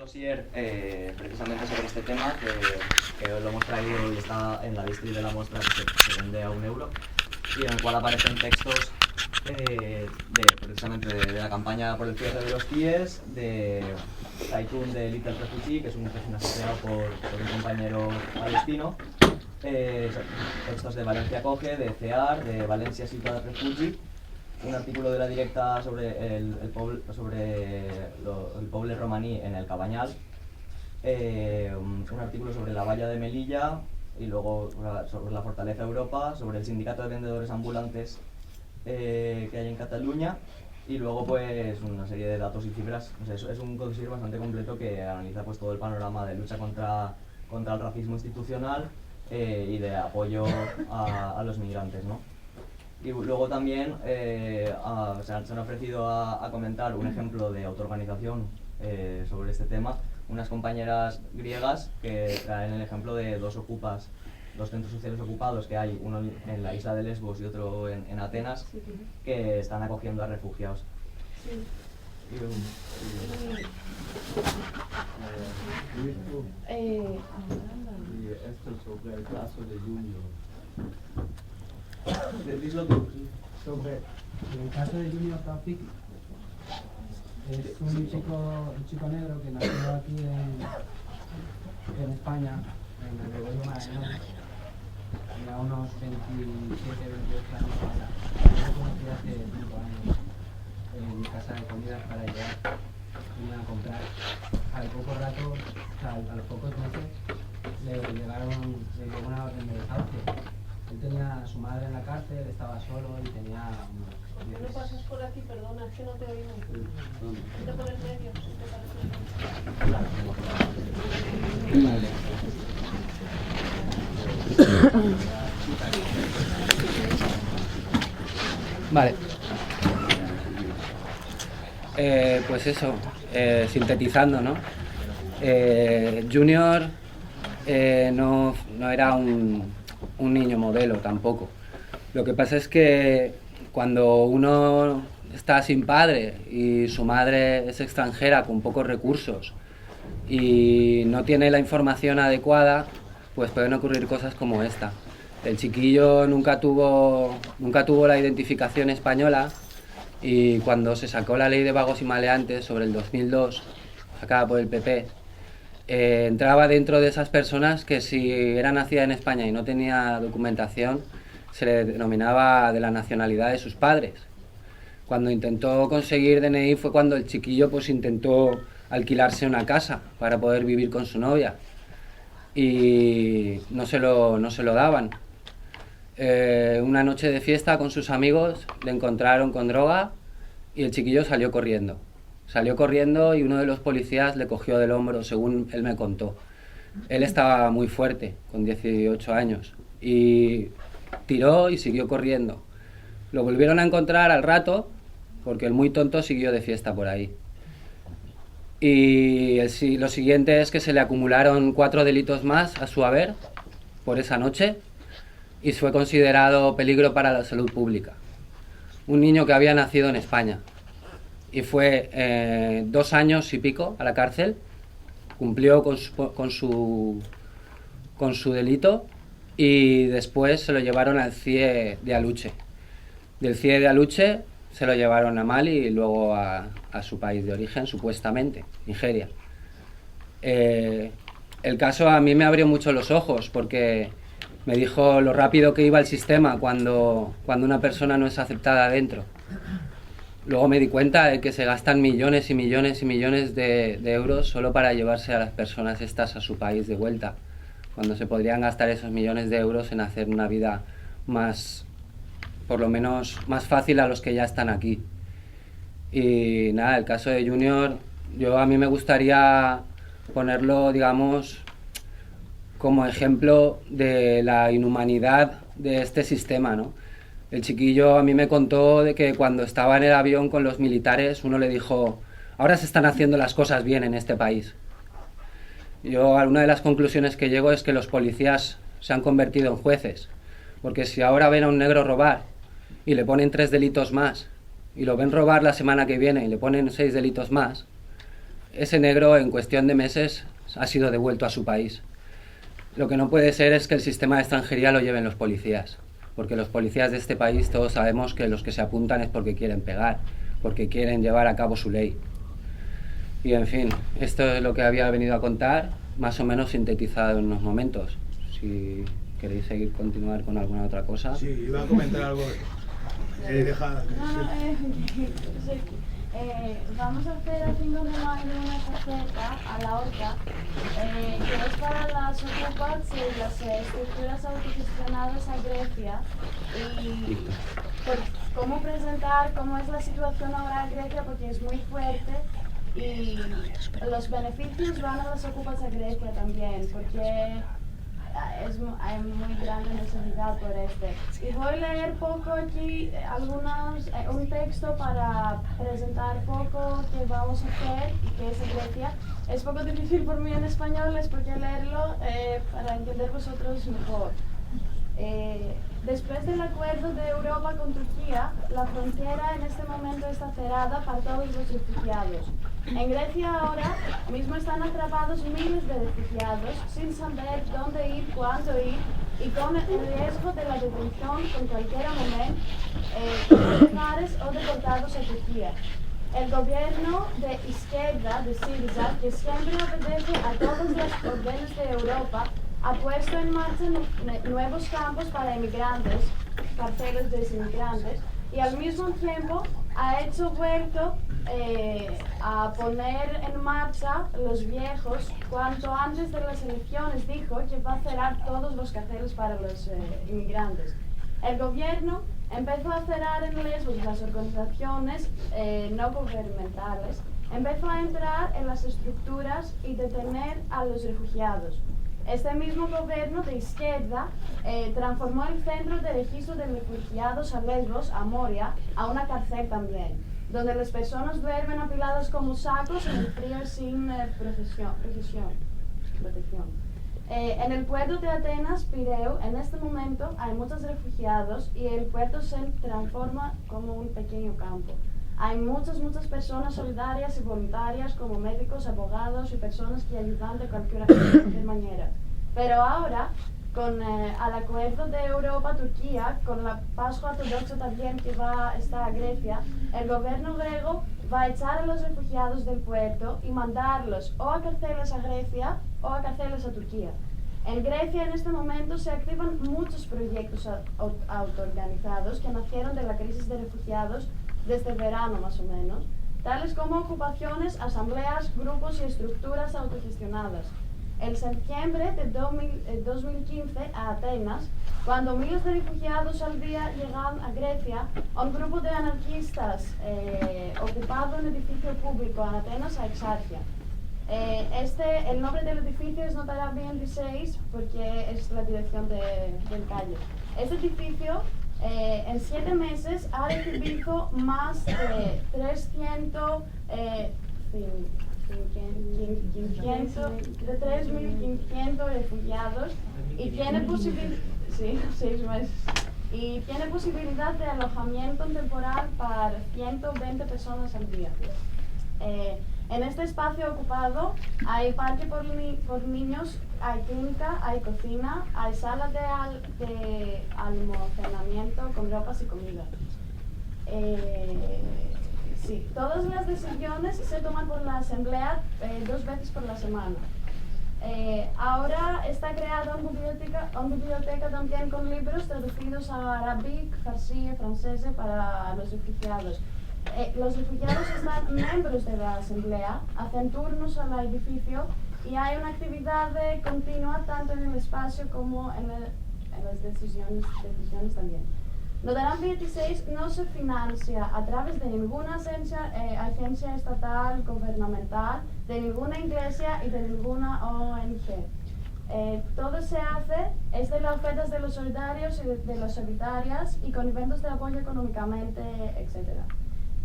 dossier precisamente sobre este tema que lo hemos traído y está en la distri de la muestra que se vende a €1 y en el cual aparecen textos precisamente de la campaña por el cierre de los CIEs, de Zaitun de Little Refugee, que es un personaje creado por un compañero palestino, textos de Valencia Coge, de CEAR, de Valencia Ciutat Refugee, un artículo de La Directa sobre el poble romaní en el Cabanyal, un artículo sobre la valla de Melilla y luego sobre la Fortaleza Europa, sobre el sindicato de vendedores ambulantes que hay en Cataluña y luego pues una serie de datos y cifras. O sea, es un dossier bastante completo que analiza pues todo el panorama de lucha contra el racismo institucional y de apoyo a los migrantes, ¿no? Y luego también se han ofrecido a comentar un ejemplo de autoorganización sobre este tema, unas compañeras griegas que traen el ejemplo de dos centros sociales ocupados que hay, uno en la isla de Lesbos y otro en Atenas, que están acogiendo a refugiados. Sí. Y esto sobre el caso de Junior. Sobre el caso de Junior Taufik, es un chico negro que nació aquí en España, en el Gregorio Marañón, tenía unos 27, 28 años. Yo lo conocí hace 5 años en mi casa de comidas para llegar, venía a comprar. Al poco rato, a los pocos meses, le llegó una orden de desahucio. Él tenía a su madre en la cárcel, estaba solo y tenía unos 10. No pasas por aquí, perdona, es que no te oímos. Vete por el medio, si te parece. Vale. Pues eso, sintetizando, ¿no? Junior no era un niño modelo tampoco. Lo que pasa es que cuando uno está sin padre y su madre es extranjera con pocos recursos y no tiene la información adecuada, pues pueden ocurrir cosas como esta. El chiquillo nunca tuvo la identificación española y cuando se sacó la ley de vagos y maleantes sobre el 2002, sacada por el PP, entraba dentro de esas personas que si era nacida en España y no tenía documentación, se le denominaba de la nacionalidad de sus padres. Cuando intentó conseguir DNI fue cuando el chiquillo pues intentó alquilarse una casa para poder vivir con su novia y no se lo daban. Una noche de fiesta con sus amigos le encontraron con droga y el chiquillo salió corriendo. Salió corriendo y uno de los policías le cogió del hombro, según él me contó. Él estaba muy fuerte, con 18 años, y tiró y siguió corriendo. Lo volvieron a encontrar al rato, porque el muy tonto siguió de fiesta por ahí. Y lo siguiente es que se le acumularon 4 delitos más a su haber por esa noche y fue considerado peligro para la salud pública. Un niño que había nacido en España. Y fue 2 años y pico a la cárcel, cumplió con su delito y después se lo llevaron al CIE de Aluche. Del CIE de Aluche se lo llevaron a Mali y luego a su país de origen, supuestamente, Nigeria. El caso a mí me abrió mucho los ojos porque me dijo lo rápido que iba el sistema cuando una persona no es aceptada dentro. Luego me di cuenta de que se gastan millones y millones y millones de euros solo para llevarse a las personas estas a su país de vuelta, cuando se podrían gastar esos millones de euros en hacer una vida más, por lo menos, más fácil a los que ya están aquí. Y nada, el caso de Junior, a mí me gustaría ponerlo, digamos, como ejemplo de la inhumanidad de este sistema, ¿no? El chiquillo a mí me contó de que cuando estaba en el avión con los militares, uno le dijo: ahora se están haciendo las cosas bien en este país. Una de las conclusiones que llego es que los policías se han convertido en jueces, porque si ahora ven a un negro robar y le ponen 3 delitos más, y lo ven robar la semana que viene y le ponen 6 delitos más, ese negro en cuestión de meses ha sido devuelto a su país. Lo que no puede ser es que el sistema de extranjería lo lleven los policías, porque los policías de este país todos sabemos que los que se apuntan es porque quieren pegar, porque quieren llevar a cabo su ley. Y en fin, esto es lo que había venido a contar, más o menos sintetizado en unos momentos. Si queréis continuar con alguna otra cosa. Sí, iba a comentar algo. Deja. Vamos a hacer el 5 de mayo una receta a la horca que es para las ocupas y las estructuras autogestionadas a Grecia y cómo presentar cómo es la situación ahora en Grecia porque es muy fuerte y los beneficios van a las ocupas a Grecia también porque hay muy grande necesidad por este. Y voy a leer poco aquí un texto para presentar poco que vamos a hacer y que es en Grecia. Es poco difícil por mí en español, es porque leerlo para entender vosotros mejor. Después del acuerdo de Europa con Turquía, la frontera en este momento está cerrada para todos los refugiados. En Grecia ahora mismo están atrapados miles de refugiados sin saber dónde ir, cuándo ir y con el riesgo de la detención en cualquier momento lugares o deportados a Turquía. El gobierno de izquierda, de Syriza, que siempre obedece a todas las órdenes de Europa, ha puesto en marcha nuevos campos para inmigrantes, cárceles de inmigrantes, y al mismo tiempo ha vuelto a poner en marcha los viejos. Cuanto antes de las elecciones dijo que va a cerrar todos los cárceles para los inmigrantes. El gobierno empezó a cerrar en Lesbos las organizaciones no gubernamentales, empezó a entrar en las estructuras y detener a los refugiados. Este mismo gobierno de izquierda transformó el centro de registro de refugiados a Lesbos, a Moria, a una cárcel también, donde las personas duermen apiladas como sacos en el frío sin protección. En el puerto de Atenas, Pireo, en este momento hay muchos refugiados y el puerto se transforma como un pequeño campo. Hay muchas personas solidarias y voluntarias como médicos, abogados y personas que ayudan de cualquier manera. Pero ahora, con el acuerdo de Europa-Turquía, con la Pascua ortodoxa también que va a estar a Grecia, el gobierno griego va a echar a los refugiados del puerto y mandarlos o a cárceles a Grecia o a cárceles a Turquía. En Grecia en este momento se activan muchos proyectos autoorganizados que nacieron de la crisis de refugiados desde verano más o menos, tales como ocupaciones, asambleas, grupos y estructuras autogestionadas. En septiembre de 2015 a Atenas, cuando miles de refugiados al día llegaban a Grecia, un grupo de anarquistas ocupaba un edificio público en Atenas, a Exarchia. El nombre del edificio es Notara 26 porque es la dirección del calle. Este edificio en 7 meses ha recibido más de 3.500 refugiados y tiene posibilidad de alojamiento temporal para 120 personas al día. En este espacio ocupado hay parque por niños, hay clínica, hay cocina, hay sala de almacenamiento con ropas y comida. Sí, todas las decisiones se toman por la asamblea 2 veces por la semana. Ahora está creada una biblioteca también con libros traducidos a árabe, farsi y francés para los refugiados. Los refugiados están miembros de la asamblea, hacen turnos al edificio y hay una actividad continua tanto en el espacio como en las decisiones también. Notara 26 no se financia a través de ninguna agencia estatal, gubernamental, de ninguna iglesia y de ninguna ONG. Todo se hace es de las ofertas de los solidarios y de las solidarias y con eventos de apoyo económicamente, etc.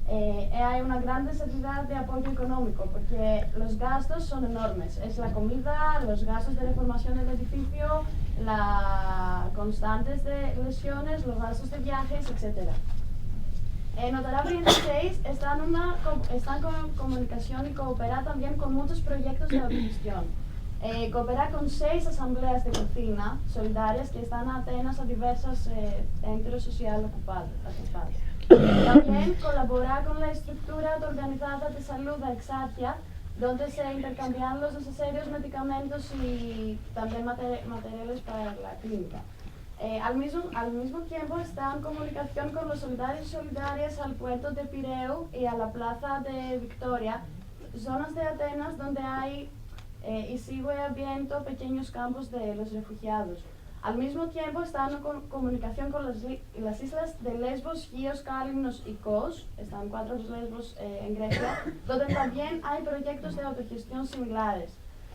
Hay una gran necesidad de apoyo económico porque los gastos son enormes. Es la comida, los gastos de reformación del edificio, las constantes de lesiones, los gastos de viajes, etc. Notara 26 está en comunicación y coopera también con muchos proyectos de autogestión. Coopera con 6 asambleas de cocina solidarias que están atenas a diversos centros sociales ocupados. También colabora con la estructura organizada de salud de Exarquia, donde se intercambian los necesarios medicamentos y también materiales para la clínica. Al mismo tiempo está en comunicación con los solidarios y solidarias al puerto de Pireu y a la plaza de Victoria, zonas de Atenas donde hay y sigue habiendo pequeños campos de los refugiados. Al mismo tiempo está en comunicación con las islas de Lesbos, Chios, Kalymnos y Kos, están 4 Lesbos en Grecia, donde también hay proyectos de autogestión similares.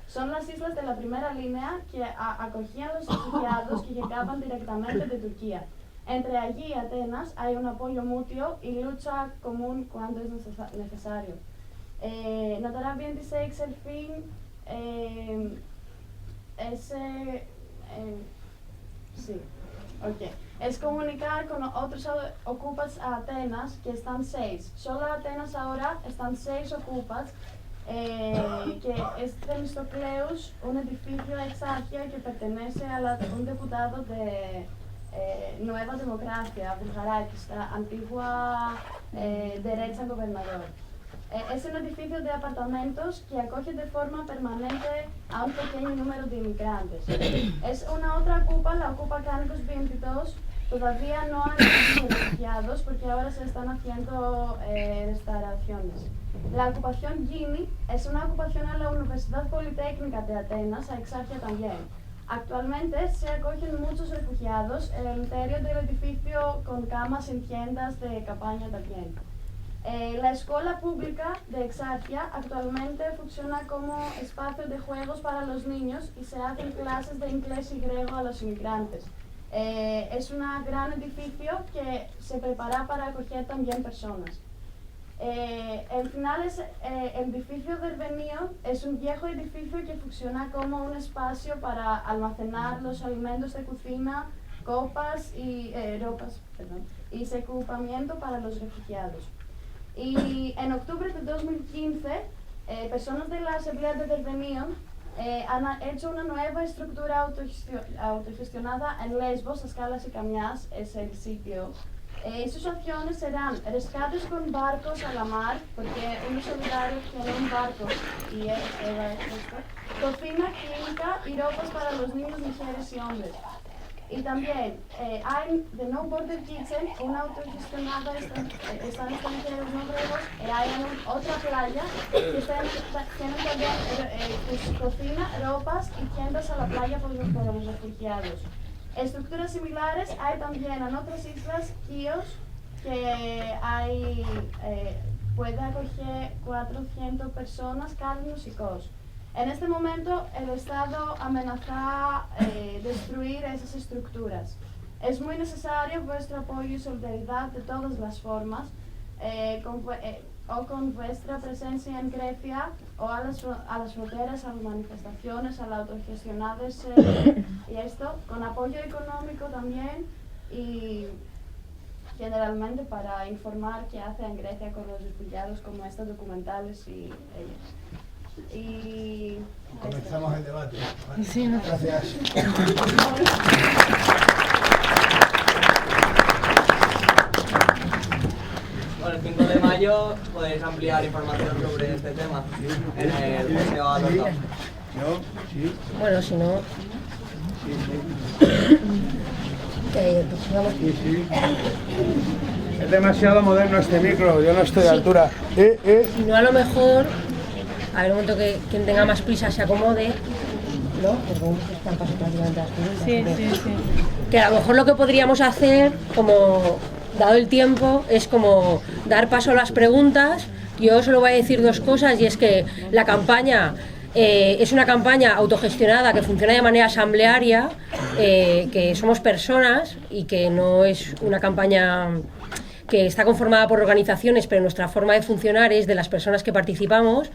Son las islas de la primera línea que acogían los refugiados que llegaban directamente de Turquía. Entre allí y Atenas hay un apoyo mutuo y lucha común cuando es necesario. Notara 26, el fin es comunicar con otros ocupas a Atenas, que están 6. Solo a Atenas ahora están 6 ocupas, que es Themistocleus, un edificio de Exarquia que pertenece a un diputado de Nueva Democracia, Bulgarakis, antigua derecha gobernador. Es un edificio de apartamentos que acoge de forma permanente a un pequeño número de inmigrantes. Es una otra ocupa, la ocupa Cánicos 22. Todavía no hay refugiados porque ahora se están haciendo restauraciones. La ocupación Gini es una ocupación a la Universidad Politécnica de Atenas, a Exarquia también. Actualmente se acogen muchos refugiados en el interior del edificio con camas en tiendas de campaña también. La escuela pública de Exarquia actualmente funciona como espacio de juegos para los niños y se hacen clases de inglés y griego a los inmigrantes. Es un gran edificio que se prepara para acoger también personas. El final es el edificio del Venio, es un viejo edificio que funciona como un espacio para almacenar los alimentos de cocina, ropas y equipamiento para los refugiados. Y en octubre de 2015, personas de la Asamblea de Dervenion han hecho una nueva estructura autogestionada en Lesbos, Ascalas y Kamias, es el sitio. Sus acciones serán rescates con barcos a la mar, porque unos solidarios tienen un barco y esto, cocina, clínica y ropas para los niños, mujeres y hombres. Y también hay The No Border Kitchen, una autogestionada, están extranjeros no griegos, y hay otra playa que tienen también cocina, ropas y tiendas a la playa para los refugiados. Estructuras similares hay también en otras islas, Chios, que puede acoger 400 personas, Kalymnos y Kos. En este momento, el Estado amenaza destruir esas estructuras. Es muy necesario vuestro apoyo y solidaridad de todas las formas, con vuestra presencia en Grecia o a las fronteras, a las manifestaciones, a las autogestionadas y esto, con apoyo económico también y generalmente para informar qué hace en Grecia con los refugiados, como estos documentales y ellos. Y comenzamos el debate. Vale. Sí, ¿no? Gracias. Bueno, el 5 de mayo podéis ampliar información sobre este tema en el museo Adorno. ¿No? Sí. Bueno, si no... pues vamos. Sí, sí. Es demasiado moderno este micro, yo no estoy de altura. Si no, a lo mejor, a ver un momento que quien tenga más prisa se acomode, ¿no? Pues bueno, están pasando prácticamente las preguntas. Sí. Que a lo mejor lo que podríamos hacer, como dado el tiempo, es como dar paso a las preguntas. Yo solo voy a decir dos cosas, y es que la campaña es una campaña autogestionada que funciona de manera asamblearia, que somos personas y que no es una campaña que está conformada por organizaciones, pero nuestra forma de funcionar es de las personas que participamos.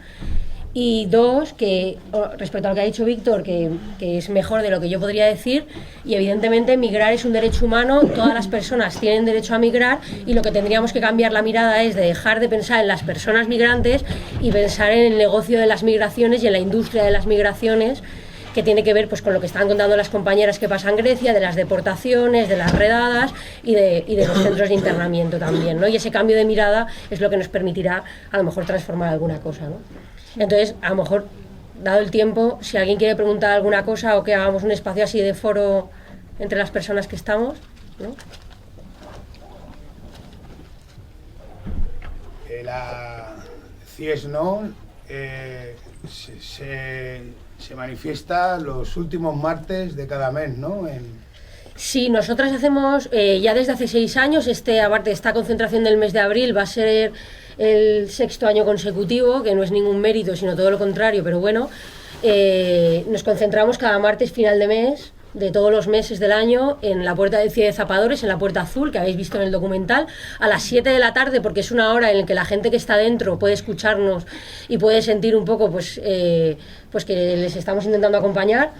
Y dos, que respecto a lo que ha dicho Víctor, que es mejor de lo que yo podría decir, y evidentemente migrar es un derecho humano, todas las personas tienen derecho a migrar, y lo que tendríamos que cambiar la mirada es de dejar de pensar en las personas migrantes y pensar en el negocio de las migraciones y en la industria de las migraciones, que tiene que ver pues con lo que están contando las compañeras que pasan en Grecia, de las deportaciones, de las redadas y de los centros de internamiento también, ¿no? Y ese cambio de mirada es lo que nos permitirá a lo mejor transformar alguna cosa, ¿no? Entonces, a lo mejor, dado el tiempo, si alguien quiere preguntar alguna cosa o que hagamos un espacio así de foro entre las personas que estamos, ¿no? La CIESNO se manifiesta los últimos martes de cada mes, ¿no? Sí, nosotras hacemos ya desde hace 6 años, aparte de esta concentración del mes de abril, va a ser el 6º año consecutivo, que no es ningún mérito, sino todo lo contrario, pero bueno, nos concentramos cada martes final de mes, de todos los meses del año, en la puerta del CIE de Zapadores, en la Puerta Azul, que habéis visto en el documental, a las 7 de la tarde, porque es una hora en la que la gente que está dentro puede escucharnos y puede sentir un poco pues que les estamos intentando acompañar.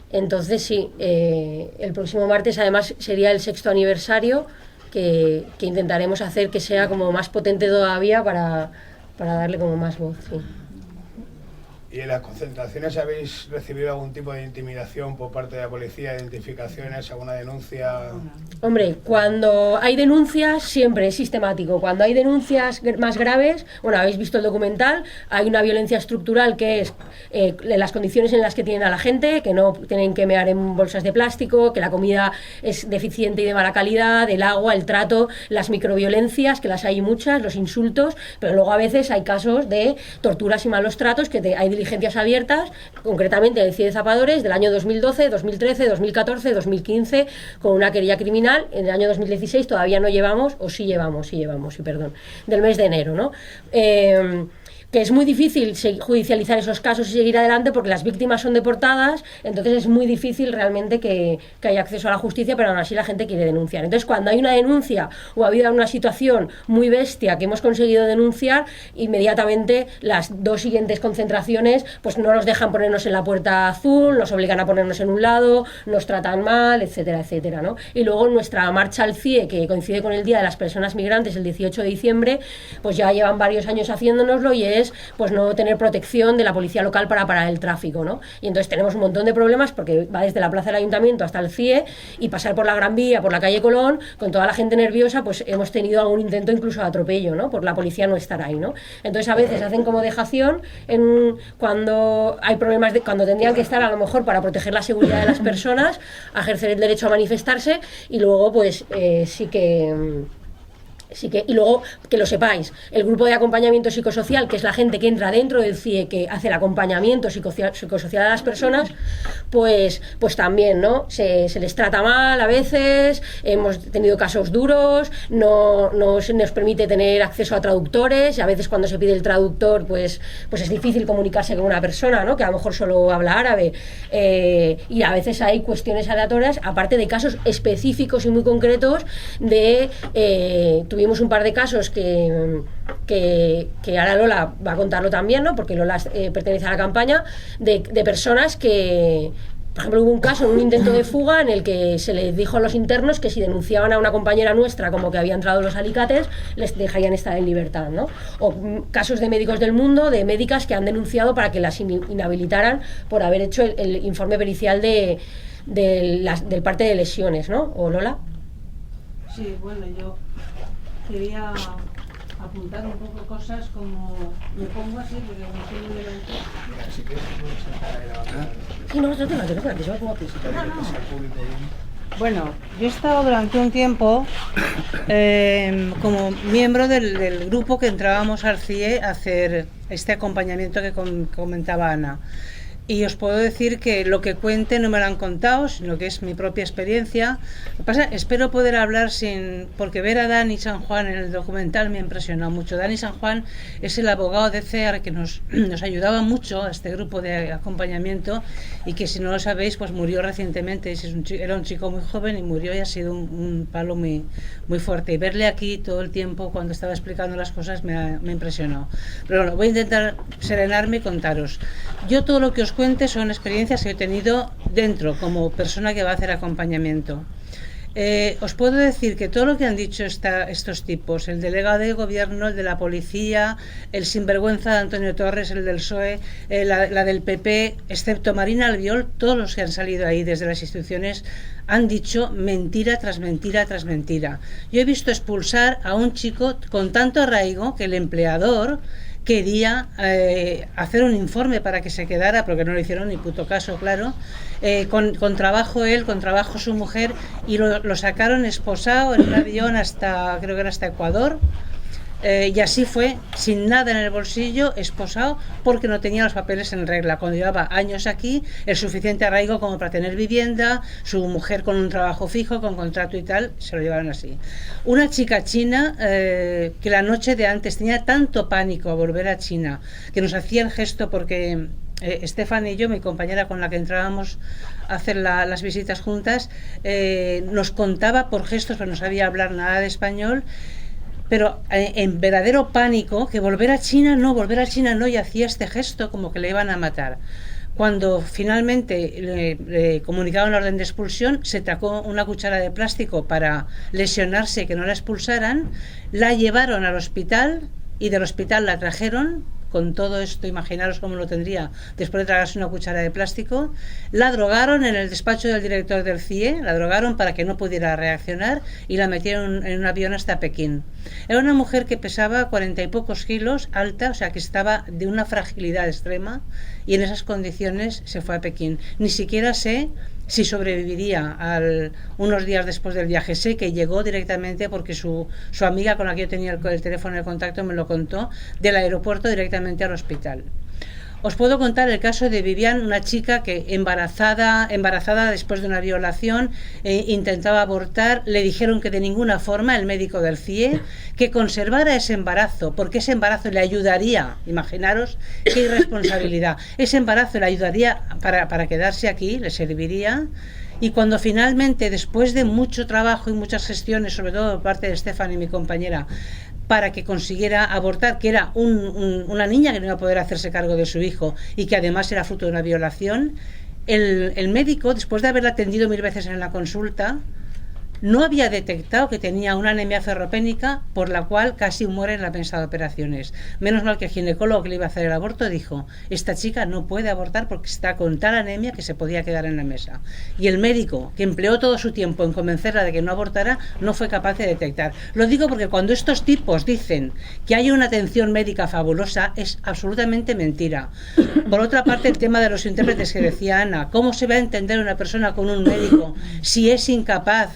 Entonces sí, el próximo martes además sería el 6º aniversario, que intentaremos hacer que sea como más potente todavía para darle como más voz, sí. ¿Y en las concentraciones habéis recibido algún tipo de intimidación por parte de la policía, identificaciones, alguna denuncia? Hombre, cuando hay denuncias siempre es sistemático. Cuando hay denuncias más graves, bueno, habéis visto el documental, hay una violencia estructural que es las condiciones en las que tienen a la gente, que no tienen que mear en bolsas de plástico, que la comida es deficiente y de mala calidad, el agua, el trato, las microviolencias, que las hay muchas, los insultos, pero luego a veces hay casos de torturas y malos tratos que hay diligencias abiertas, concretamente en el CIE de Zapadores del año 2012, 2013, 2014, 2015, con una querella criminal. En el año 2016 todavía no llevamos, o sí llevamos, perdón, del mes de enero, ¿no? Que es muy difícil judicializar esos casos y seguir adelante porque las víctimas son deportadas, entonces es muy difícil realmente que haya acceso a la justicia, pero aún así la gente quiere denunciar. Entonces, cuando hay una denuncia o ha habido una situación muy bestia que hemos conseguido denunciar, inmediatamente las 2 siguientes concentraciones pues no nos dejan ponernos en la Puerta Azul, nos obligan a ponernos en un lado, nos tratan mal, etcétera, etcétera, ¿no? Y luego nuestra marcha al CIE, que coincide con el Día de las Personas Migrantes, el 18 de diciembre, pues ya llevan varios años haciéndonoslo, y es pues no tener protección de la policía local para parar el tráfico, ¿no? Y entonces tenemos un montón de problemas porque va desde la plaza del Ayuntamiento hasta el CIE, y pasar por la Gran Vía, por la calle Colón, con toda la gente nerviosa, pues hemos tenido algún intento incluso de atropello, ¿no? Por la policía no estar ahí, ¿no? Entonces a veces hacen como dejación cuando hay problemas, cuando tendrían que estar a lo mejor para proteger la seguridad de las personas, a ejercer el derecho a manifestarse, y luego pues y luego que lo sepáis, el grupo de acompañamiento psicosocial, que es la gente que entra dentro del CIE, que hace el acompañamiento psicosocial a las personas, pues también, ¿no? Se les trata mal a veces, hemos tenido casos duros, no se nos permite tener acceso a traductores, y a veces cuando se pide el traductor pues es difícil comunicarse con una persona, ¿no? Que a lo mejor solo habla árabe, y a veces hay cuestiones aleatorias, aparte de casos específicos y muy concretos tuvimos un par de casos que ahora Lola va a contarlo también, ¿no? Porque Lola pertenece a la campaña, de personas que, por ejemplo, hubo un caso, un intento de fuga en el que se les dijo a los internos que si denunciaban a una compañera nuestra como que había entrado los alicates, les dejarían estar en libertad, ¿no? O casos de médicos del mundo, de médicas que han denunciado para que las inhabilitaran por haber hecho el informe pericial del parte de lesiones, ¿no? ¿O Lola? Sí, bueno, yo quería apuntar un poco cosas, como me pongo así porque no estoy muy delante. Mira, si quieres puedes sentar ahí la bandera. Sí, no, que se va como Bueno, yo he estado durante un tiempo como miembro del grupo que entrábamos al CIE a hacer este acompañamiento que comentaba Ana. Y os puedo decir que lo que cuente no me lo han contado, sino que es mi propia experiencia. Lo que pasa, espero poder hablar porque ver a Dani San Juan en el documental me ha impresionado mucho. Dani San Juan es el abogado de CEAR que nos ayudaba mucho a este grupo de acompañamiento y que, si no lo sabéis, pues murió recientemente. Era un chico muy joven y murió, y ha sido un palo muy, muy fuerte. Y verle aquí todo el tiempo cuando estaba explicando las cosas me ha impresionado. Pero bueno, voy a intentar serenarme y contaros. Yo todo lo que os cuente son experiencias que he tenido dentro, como persona que va a hacer acompañamiento. Os puedo decir que todo lo que han dicho estos tipos, el delegado de gobierno, el de la policía, el sinvergüenza de Antonio Torres, el del PSOE, la del PP, excepto Marina Albiol, todos los que han salido ahí desde las instituciones han dicho mentira tras mentira tras mentira. Yo he visto expulsar a un chico con tanto arraigo que el empleador quería hacer un informe para que se quedara, porque no le hicieron ni puto caso, claro, con trabajo él, con trabajo su mujer, y lo sacaron esposado en un avión hasta, creo que era hasta Ecuador, y así fue, sin nada en el bolsillo, esposado, porque no tenía los papeles en regla. Cuando llevaba años aquí, el suficiente arraigo como para tener vivienda, su mujer con un trabajo fijo, con contrato y tal, se lo llevaron así. Una chica china que la noche de antes tenía tanto pánico a volver a China, que nos hacía el gesto porque Estefan y yo, mi compañera con la que entrábamos a hacer las visitas juntas, nos contaba por gestos, pero no sabía hablar nada de español, pero en verdadero pánico, que volver a China no, y hacía este gesto como que le iban a matar. Cuando finalmente le comunicaron la orden de expulsión, se tacó una cuchara de plástico para lesionarse y que no la expulsaran, la llevaron al hospital y del hospital la trajeron. Con todo esto, imaginaros cómo lo tendría después de tragarse una cuchara de plástico. La drogaron en el despacho del director del CIE, la drogaron para que no pudiera reaccionar y la metieron en un avión hasta Pekín. Era una mujer que pesaba 40 y pocos kilos, alta, o sea que estaba de una fragilidad extrema, y en esas condiciones se fue a Pekín. Ni siquiera sé si sobreviviría unos días después del viaje. Sé que llegó directamente porque su amiga con la que yo tenía el teléfono de contacto me lo contó, del aeropuerto directamente al hospital. Os puedo contar el caso de Vivian, una chica que embarazada después de una violación, intentaba abortar. Le dijeron que de ninguna forma, el médico del CIE, que conservara ese embarazo, porque ese embarazo le ayudaría, imaginaros qué irresponsabilidad, ese embarazo le ayudaría para quedarse aquí, le serviría. Y cuando finalmente, después de mucho trabajo y muchas gestiones, sobre todo por parte de Estefan y mi compañera, para que consiguiera abortar, que era una niña que no iba a poder hacerse cargo de su hijo y que además era fruto de una violación, el médico, después de haberla atendido 1000 veces en la consulta, no había detectado que tenía una anemia ferropénica, por la cual casi muere en la mesa de operaciones. Menos mal que el ginecólogo que le iba a hacer el aborto dijo: esta chica no puede abortar porque está con tal anemia que se podía quedar en la mesa. Y el médico, que empleó todo su tiempo en convencerla de que no abortara, no fue capaz de detectar. Lo digo porque cuando estos tipos dicen que hay una atención médica fabulosa, es absolutamente mentira. Por otra parte, el tema de los intérpretes que decía Ana, ¿cómo se va a entender una persona con un médico si es incapaz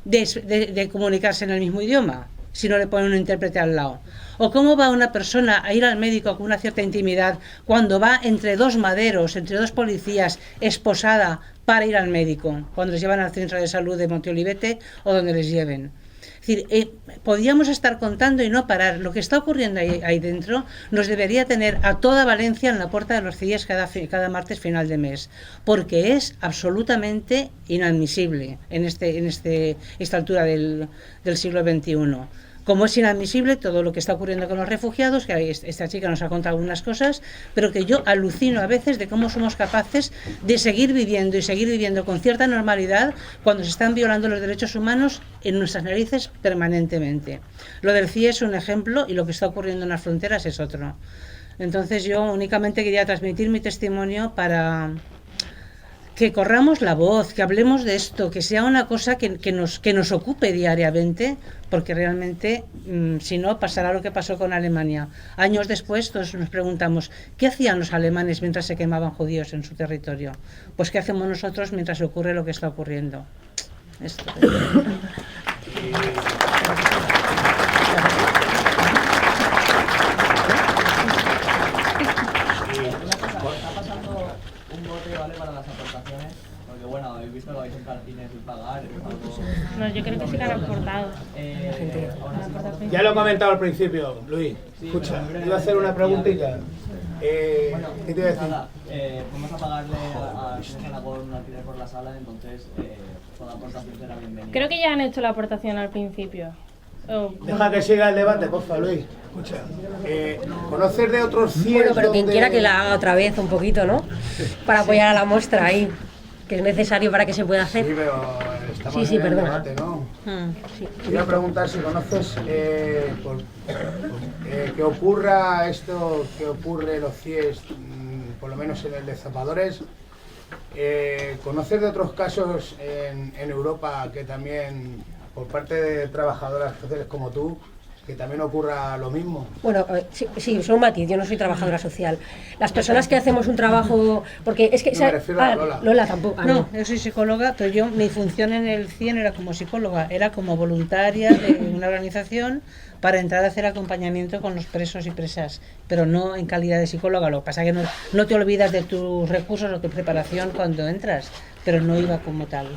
de comunicarse en el mismo idioma, si no le ponen un intérprete al lado? ¿O cómo va una persona a ir al médico con una cierta intimidad cuando va entre dos maderos, entre dos policías, esposada para ir al médico, cuando les llevan al centro de salud de Monteolivete o donde les lleven? Es decir, podríamos estar contando y no parar. Lo que está ocurriendo ahí dentro nos debería tener a toda Valencia en la puerta de los CIEs cada martes final de mes, porque es absolutamente inadmisible en esta altura del siglo XXI. Como es inadmisible todo lo que está ocurriendo con los refugiados, que esta chica nos ha contado algunas cosas, pero que yo alucino a veces de cómo somos capaces de seguir viviendo con cierta normalidad cuando se están violando los derechos humanos en nuestras narices permanentemente. Lo del CIE es un ejemplo y lo que está ocurriendo en las fronteras es otro. Entonces yo únicamente quería transmitir mi testimonio para que corramos la voz, que hablemos de esto, que sea una cosa que nos ocupe diariamente, porque realmente, si no, pasará lo que pasó con Alemania. Años después todos nos preguntamos, ¿qué hacían los alemanes mientras se quemaban judíos en su territorio? Pues ¿qué hacemos nosotros mientras ocurre lo que está ocurriendo? Esto. un bote, ¿vale? Para las aportaciones. Porque bueno, habéis visto que vais a entrar al cine sin pagar, es algo... No, yo creo que sí que han aportado. Ya lo he comentado al principio, Luis. Escucha, iba a hacer una preguntita. ¿Qué te iba a decir? Nada, vamos a pagarle a Senagor un alquiler por la sala, entonces toda aportación será bienvenida. Creo que ya han hecho la aportación al principio. Deja que siga el debate, porfa, Luis. Escucha, ¿conoces de otros CIES? Bueno, pero quien quiera que la haga otra vez un poquito, ¿no? Para apoyar a la muestra ahí, que es necesario para que se pueda hacer. Sí, pero estamos en el debate, ¿no? Sí. Quería preguntar si conoces que ocurra esto, que ocurre los CIES, por lo menos en el de Zapadores. ¿Conoces de otros casos en Europa que también, por parte de trabajadoras sociales como tú, que también ocurra lo mismo? Bueno, sí, solo un matiz, yo no soy trabajadora social. Las personas que hacemos un trabajo... Porque es que... No, me refiero a Lola. Lola tampoco. No, yo soy psicóloga, pero mi función en el CIE no era como psicóloga, era como voluntaria de una organización para entrar a hacer acompañamiento con los presos y presas, pero no en calidad de psicóloga. Lo que pasa es que no te olvidas de tus recursos o tu preparación cuando entras, pero no iba como tal.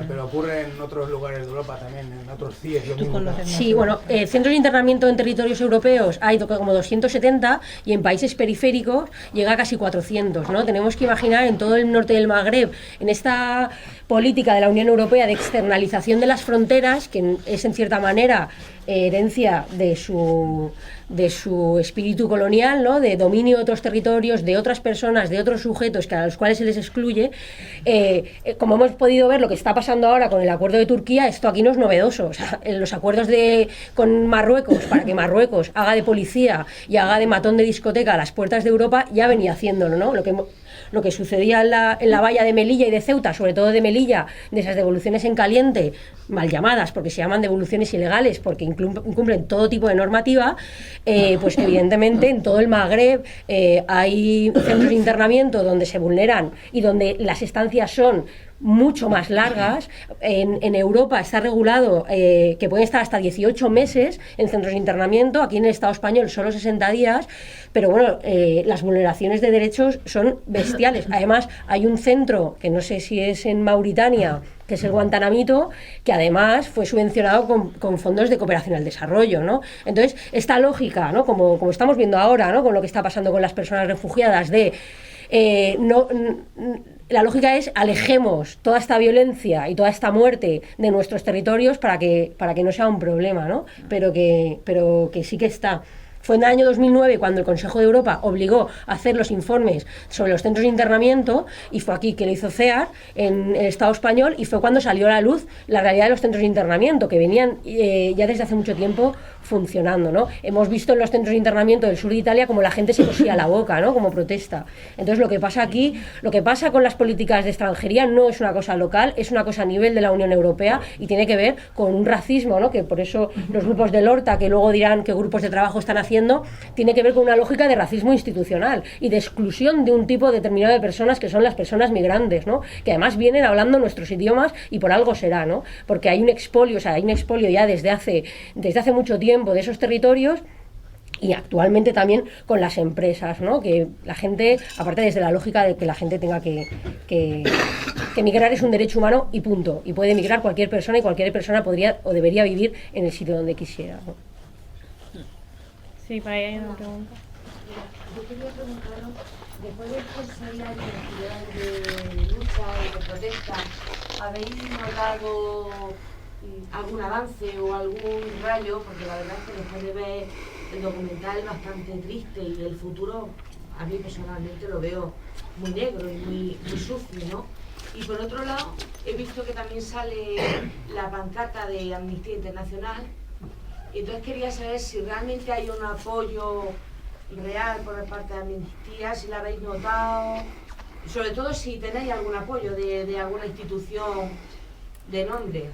Pero ocurre en otros lugares de Europa también, en otros CIES. Sí, bueno, centros de internamiento en territorios europeos hay como 270 y en países periféricos llega a casi 400, ¿no? Tenemos que imaginar en todo el norte del Magreb, en esta política de la Unión Europea de externalización de las fronteras, que es en cierta manera herencia de su espíritu colonial, ¿no? De dominio de otros territorios, de otras personas, de otros sujetos a los cuales se les excluye. Como hemos podido ver lo que está pasando ahora con el acuerdo de Turquía, esto aquí no es novedoso. O sea, los acuerdos con Marruecos, para que Marruecos haga de policía y haga de matón de discoteca a las puertas de Europa, ya venía haciéndolo, ¿no? Lo que sucedía en la valla de Melilla y de Ceuta, sobre todo de Melilla, de esas devoluciones en caliente, mal llamadas, porque se llaman devoluciones ilegales, porque incumplen todo tipo de normativa, pues evidentemente en todo el Magreb hay centros de internamiento donde se vulneran y donde las estancias son mucho más largas. En Europa está regulado que pueden estar hasta 18 meses en centros de internamiento, aquí en el Estado español solo 60 días, pero bueno, las vulneraciones de derechos son bestiales. Además, hay un centro, que no sé si es en Mauritania, que es el Guantanamito, que además fue subvencionado con fondos de cooperación al desarrollo, ¿no? Entonces, esta lógica, ¿no? Como estamos viendo ahora, ¿no? Con lo que está pasando con las personas refugiadas, la lógica es alejemos toda esta violencia y toda esta muerte de nuestros territorios para que no sea un problema, ¿no? Pero que sí que está. Fue en el año 2009 cuando el Consejo de Europa obligó a hacer los informes sobre los centros de internamiento, y fue aquí que lo hizo CEAR en el Estado español, y fue cuando salió a la luz la realidad de los centros de internamiento, que venían ya desde hace mucho tiempo funcionando, ¿no? Hemos visto en los centros de internamiento del sur de Italia como la gente se cosía la boca, ¿no? Como protesta. Entonces lo que pasa aquí, lo que pasa con las políticas de extranjería no es una cosa local, es una cosa a nivel de la Unión Europea y tiene que ver con un racismo, ¿no? Que por eso los grupos del Horta, que luego dirán qué grupos de trabajo están haciendo, tiene que ver con una lógica de racismo institucional y de exclusión de un tipo determinado de personas, que son las personas migrantes, ¿no? Que además vienen hablando nuestros idiomas y por algo será, ¿no? Porque hay un expolio, ya desde hace mucho tiempo de esos territorios, y actualmente también con las empresas, ¿no? Que la gente, aparte desde la lógica de que la gente tenga que migrar es un derecho humano y punto, y puede migrar cualquier persona, y cualquier persona podría o debería vivir en el sitio donde quisiera, ¿no? Sí, para ahí hay una pregunta. Yo quería preguntaros, después de estos 6 años de lucha y de protesta, ¿habéis notado algún avance o algún rayo? Porque la verdad es que después de ver el documental es bastante triste, y el futuro a mí personalmente lo veo muy negro y muy sucio, ¿no? Y por otro lado, he visto que también sale la pancarta de Amnistía Internacional, y entonces quería saber si realmente hay un apoyo real por parte de Amnistía, si la habéis notado, sobre todo si tenéis algún apoyo de alguna institución de nombre.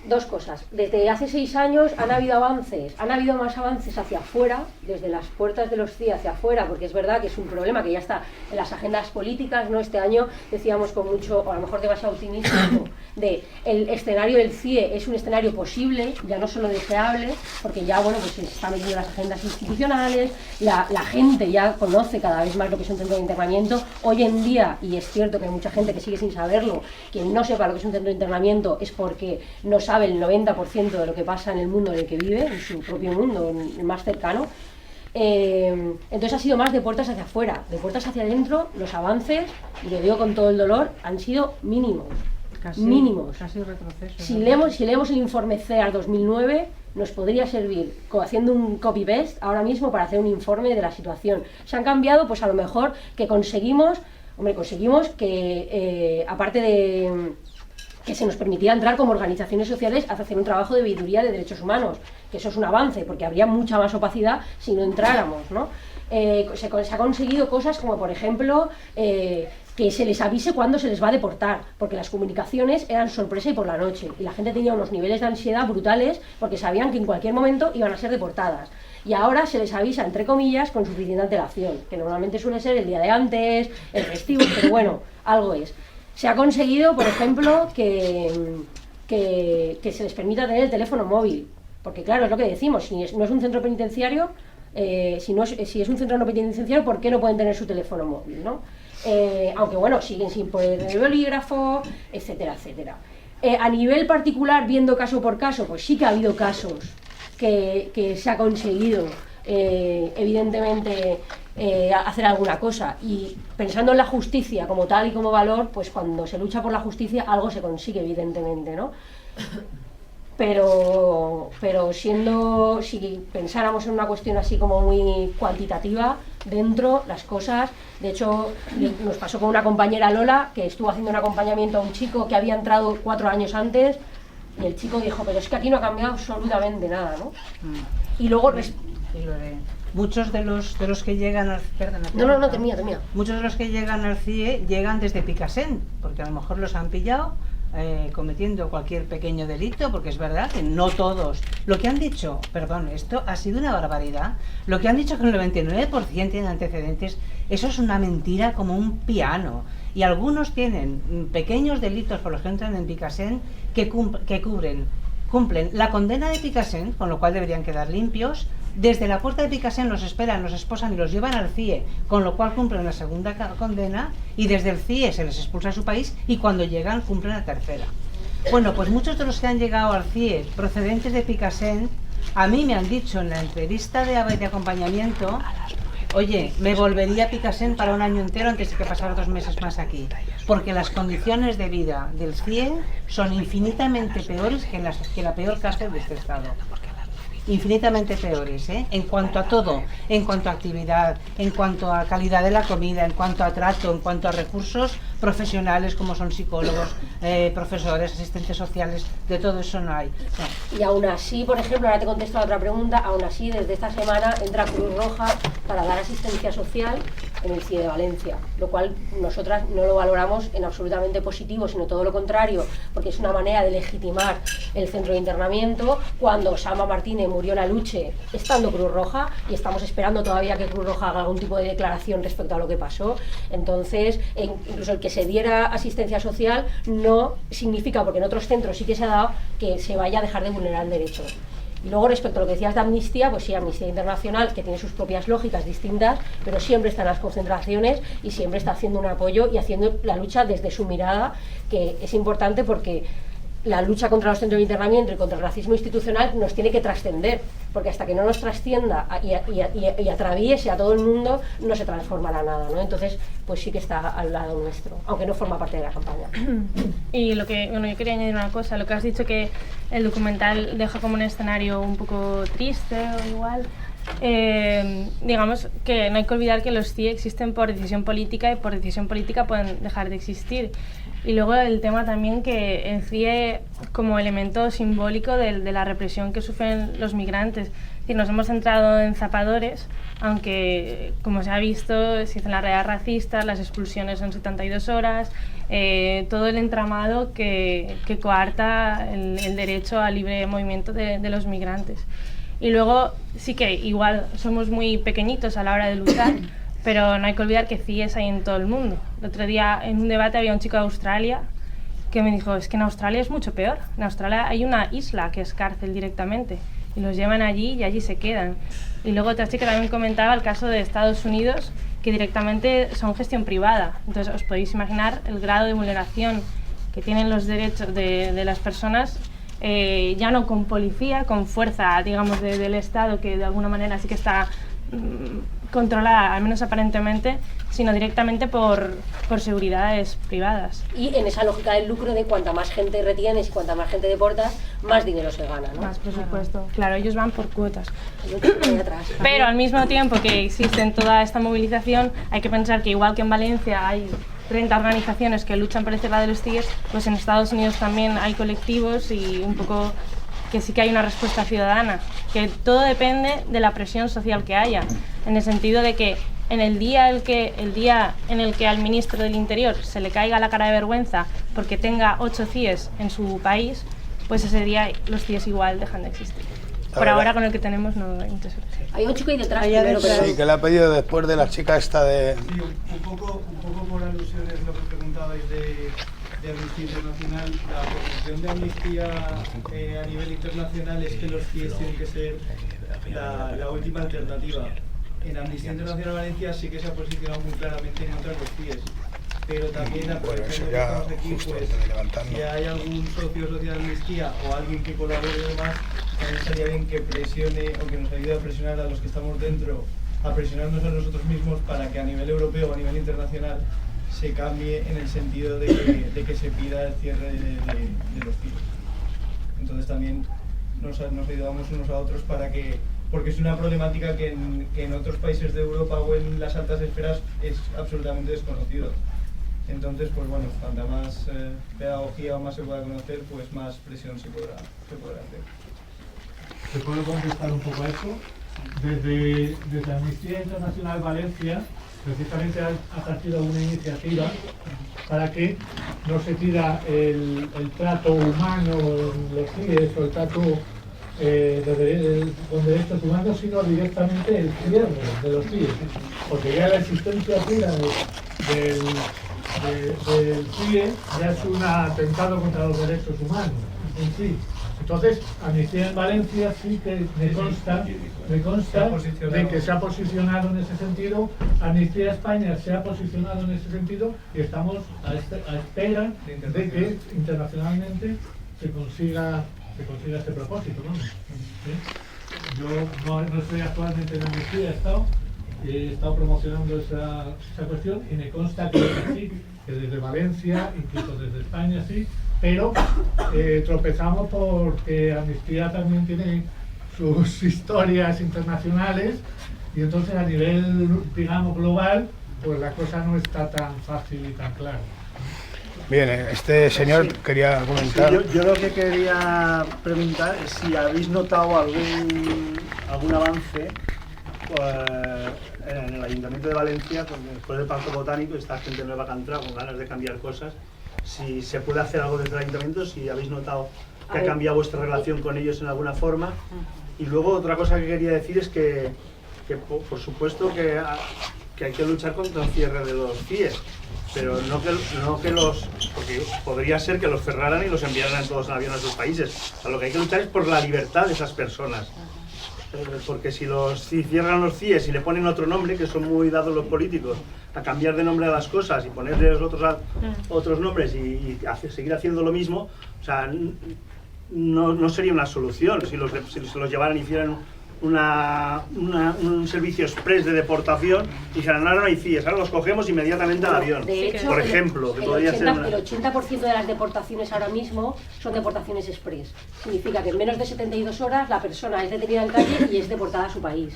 Dos cosas. Desde hace 6 años han habido más avances hacia afuera, desde las puertas de los CIE hacia afuera, porque es verdad que es un problema que ya está en las agendas políticas, ¿no? Este año decíamos con mucho, o a lo mejor demasiado optimismo, de el escenario del CIE es un escenario posible, ya no solo deseable, porque ya, bueno, pues se está metiendo en las agendas institucionales, la gente ya conoce cada vez más lo que es un centro de internamiento. Hoy en día, y es cierto que hay mucha gente que sigue sin saberlo, quien no sepa lo que es un centro de internamiento es porque no sabe el 90% de lo que pasa en el mundo en el que vive, en su propio mundo, en el más cercano. Entonces ha sido más de puertas hacia afuera. De puertas hacia adentro, los avances, y lo digo con todo el dolor, han sido mínimos. Mínimos. Casi retroceso. Si leemos el informe CEAR 2009, nos podría servir haciendo un copy-paste ahora mismo para hacer un informe de la situación. Se han cambiado, pues a lo mejor que conseguimos que, aparte de que se nos permitía entrar como organizaciones sociales a hacer un trabajo de veeduría de derechos humanos, que eso es un avance, porque habría mucha más opacidad si no entráramos, ¿no? Se ha conseguido cosas como, por ejemplo, que se les avise cuándo se les va a deportar, porque las comunicaciones eran sorpresa y por la noche, y la gente tenía unos niveles de ansiedad brutales porque sabían que en cualquier momento iban a ser deportadas. Y ahora se les avisa, entre comillas, con suficiente antelación, que normalmente suele ser el día de antes, el festivo, pero bueno, algo es. Se ha conseguido, por ejemplo, que se les permita tener el teléfono móvil, porque claro, es lo que decimos, si no es un centro penitenciario, si es un centro no penitenciario, ¿por qué no pueden tener su teléfono móvil, ¿no? Aunque bueno, siguen sin poder tener el bolígrafo, etcétera, etcétera. A nivel particular, viendo caso por caso, pues sí que ha habido casos que se ha conseguido, evidentemente, hacer alguna cosa, y pensando en la justicia como tal y como valor, pues cuando se lucha por la justicia algo se consigue, evidentemente, ¿no? Pero si pensáramos en una cuestión así como muy cuantitativa, dentro las cosas, de hecho nos pasó con una compañera, Lola, que estuvo haciendo un acompañamiento a un chico que había entrado 4 años antes, y el chico dijo, pero es que aquí no ha cambiado absolutamente nada, ¿no? Y luego muchos de los que llegan al termina. Muchos de los que llegan al CIE llegan desde Picassent, porque a lo mejor los han pillado cometiendo cualquier pequeño delito, porque es verdad que no todos. Lo que han dicho, perdón, esto ha sido una barbaridad. Lo que han dicho que el 99% tienen antecedentes, eso es una mentira como un piano. Y algunos tienen pequeños delitos por los que entran en Picassent que cumplen la condena de Picassent, con lo cual deberían quedar limpios. Desde la puerta de Picassent los esperan, los esposan y los llevan al CIE, con lo cual cumplen la segunda condena, y desde el CIE se les expulsa a su país y cuando llegan cumplen la tercera. Bueno, pues muchos de los que han llegado al CIE procedentes de Picassent, a mí me han dicho en la entrevista de acompañamiento, oye, me volvería a Picassent para un año entero antes de que pasara 2 meses más aquí, porque las condiciones de vida del CIE son infinitamente peores que la peor cárcel de este estado. Infinitamente peores, en cuanto a todo, en cuanto a actividad, en cuanto a calidad de la comida, en cuanto a trato, en cuanto a recursos profesionales como son psicólogos, profesores, asistentes sociales, de todo eso no hay. No. Y aún así, por ejemplo, ahora te contesto a otra pregunta, aún así desde esta semana entra Cruz Roja para dar asistencia social en el CIE de Valencia, lo cual nosotras no lo valoramos en absolutamente positivo, sino todo lo contrario, porque es una manera de legitimar el centro de internamiento. Cuando Osama Martínez murió en Aluche estando Cruz Roja, y estamos esperando todavía que Cruz Roja haga algún tipo de declaración respecto a lo que pasó. Entonces, incluso el que se diera asistencia social no significa, porque en otros centros sí que se ha dado, que se vaya a dejar de vulnerar el derecho. Y luego, respecto a lo que decías de Amnistía, pues sí, Amnistía Internacional, que tiene sus propias lógicas distintas, pero siempre está en las concentraciones y siempre está haciendo un apoyo y haciendo la lucha desde su mirada, que es importante porque la lucha contra los centros de internamiento y contra el racismo institucional nos tiene que trascender, porque hasta que no nos trascienda y atraviese a todo el mundo, no se transformará nada, ¿no? Entonces, pues sí que está al lado nuestro, aunque no forma parte de la campaña. Y yo quería añadir una cosa, lo que has dicho, que el documental deja como un escenario un poco triste o igual. Digamos que no hay que olvidar que los CIE existen por decisión política y por decisión política pueden dejar de existir. Y luego el tema también que el CIE como elemento simbólico de la represión que sufren los migrantes, decir, nos hemos centrado en zapadores, aunque como se ha visto, se dicen las redes racistas, las expulsiones son 72 horas, todo el entramado que coarta el derecho al libre movimiento de los migrantes. Y luego sí que igual somos muy pequeñitos a la hora de luchar, pero no hay que olvidar que CIEs hay en todo el mundo. El otro día en un debate había un chico de Australia que me dijo, es que en Australia es mucho peor. En Australia hay una isla que es cárcel directamente y los llevan allí y allí se quedan. Y luego otra chica también comentaba el caso de Estados Unidos, que directamente son gestión privada. Entonces os podéis imaginar el grado de vulneración que tienen los derechos de las personas, ya no con policía, con fuerza, digamos, del Estado, que de alguna manera sí que está controlada, al menos aparentemente, sino directamente por seguridades privadas. Y en esa lógica del lucro de cuanta más gente retienes y cuanta más gente deportas, más dinero se gana, ¿no? Más presupuesto. Claro, ellos van por cuotas. Pero al mismo tiempo que existe toda esta movilización, hay que pensar que igual que en Valencia hay 30 organizaciones que luchan por el cierre de los CIEs, pues en Estados Unidos también hay colectivos y un poco que sí que hay una respuesta ciudadana, que todo depende de la presión social que haya, en el sentido de que en el día en el que al ministro del Interior se le caiga la cara de vergüenza porque tenga 8 CIEs en su país, pues ese día los CIEs igual dejan de existir. Por ahora con el que tenemos no hay mucha solución. Hay un chico ahí detrás. Sí, que le ha pedido después de la chica esta de... Sí, un poco por alusiones lo que preguntabais de Amnistía Internacional. La posición de Amnistía a nivel internacional es que los CIEs tienen que ser la última alternativa. En Amnistía Internacional Valencia sí que se ha posicionado muy claramente en contra de los CIEs. Pero también, aprovechando que estamos aquí, pues, si hay algún socio social de Amnistía o alguien que colabore y demás, también sería bien que presione o que nos ayude a presionar a los que estamos dentro, a presionarnos a nosotros mismos para que a nivel europeo o a nivel internacional se cambie en el sentido de que se pida el cierre de los CIEs. Entonces también nos ayudamos unos a otros porque es una problemática que en otros países de Europa o en las altas esferas es absolutamente desconocido. Entonces, pues bueno, cuanta más pedagogía o más se pueda conocer, pues más presión se podrá hacer. ¿Te puedo contestar un poco a eso? Desde Amnistía Internacional Valencia, precisamente ha partido una iniciativa para que no se tira el trato humano en los CIEs o el trato con derechos humanos, sino directamente el cierre de los CIEs, porque ya la existencia pura del CIE ya es un atentado contra los derechos humanos en sí. Entonces, Amnistía en Valencia sí que me consta de que se ha posicionado en ese sentido. Amnistía España se ha posicionado en ese sentido y estamos a espera de que internacionalmente se consiga este propósito, ¿no? ¿Sí? Yo no estoy actualmente en Amnistía, he estado promocionando esa cuestión y me consta que sí, que desde Valencia, incluso desde España sí, pero tropezamos porque Amnistía también tiene sus historias internacionales y entonces a nivel, digamos, global, pues la cosa no está tan fácil y tan clara. Bien, este señor quería comentar. Sí, yo lo que quería preguntar es si habéis notado algún avance en el Ayuntamiento de Valencia, porque después del Parque Botánico, esta gente nueva que ha entrado con ganas de cambiar cosas, si se puede hacer algo desde el Ayuntamiento, si habéis notado que ha cambiado vuestra relación con ellos en alguna forma. Y luego otra cosa que quería decir es que por supuesto que hay que luchar contra el cierre de los CIEs, pero no que los... porque podría ser que los cerraran y los enviaran todos en avión a sus países. O sea, lo que hay que luchar es por la libertad de esas personas. Porque si cierran los CIEs y le ponen otro nombre, que son muy dados los políticos a cambiar de nombre a las cosas y ponerles otros nombres y seguir haciendo lo mismo, o sea, no sería una solución. Si se los llevaran y hicieran un servicio express de deportación y dijeran, ahora no hay CIEs, ahora los cogemos inmediatamente al avión, de hecho, por ejemplo, que podría ser el 80% de las deportaciones ahora mismo son deportaciones express. Significa que en menos de 72 horas la persona es detenida en calle y es deportada a su país.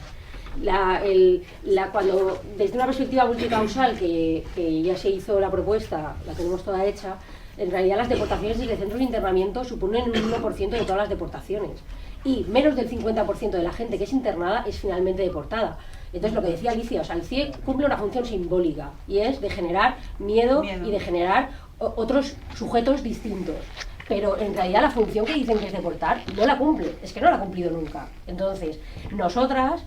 Cuando desde una perspectiva multicausal, que ya se hizo la propuesta, la tenemos toda hecha, en realidad las deportaciones desde centros de internamiento suponen un 1% de todas las deportaciones. y menos del 50% de la gente que es internada es finalmente deportada. Entonces, lo que decía Alicia, o sea, el CIE cumple una función simbólica y es de generar miedo. Y de generar otros sujetos distintos. Pero en realidad la función que dicen que es deportar no la cumple, es que no la ha cumplido nunca. Entonces, nosotras,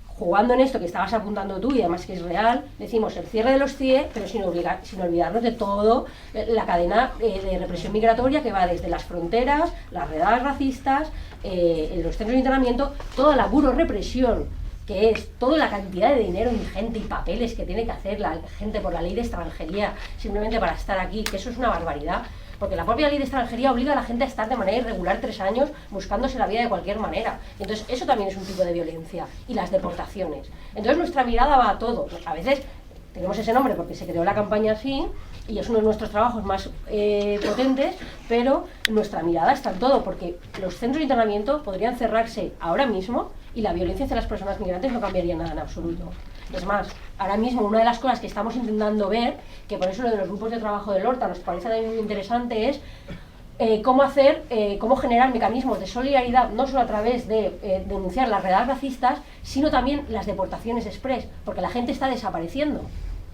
jugando en esto que estabas apuntando tú y además que es real, decimos el cierre de los CIE, pero sin olvidarnos de todo la cadena de represión migratoria que va desde las fronteras, las redadas racistas, los centros de internamiento, toda la burorepresión, que es toda la cantidad de dinero ingente y papeles que tiene que hacer la gente por la ley de extranjería simplemente para estar aquí, que eso es una barbaridad. Porque la propia ley de extranjería obliga a la gente a estar de manera irregular 3 años buscándose la vida de cualquier manera. Entonces eso también es un tipo de violencia. Y las deportaciones. Entonces nuestra mirada va a todo. A veces tenemos ese nombre porque se creó la campaña así y es uno de nuestros trabajos más potentes, pero nuestra mirada está en todo, porque los centros de internamiento podrían cerrarse ahora mismo y la violencia hacia las personas migrantes no cambiaría nada en absoluto. Es más, ahora mismo una de las cosas que estamos intentando ver, que por eso lo de los grupos de trabajo del Horta nos parece también muy interesante, es cómo generar mecanismos de solidaridad, no solo a través de denunciar las redadas racistas, sino también las deportaciones express, porque la gente está desapareciendo.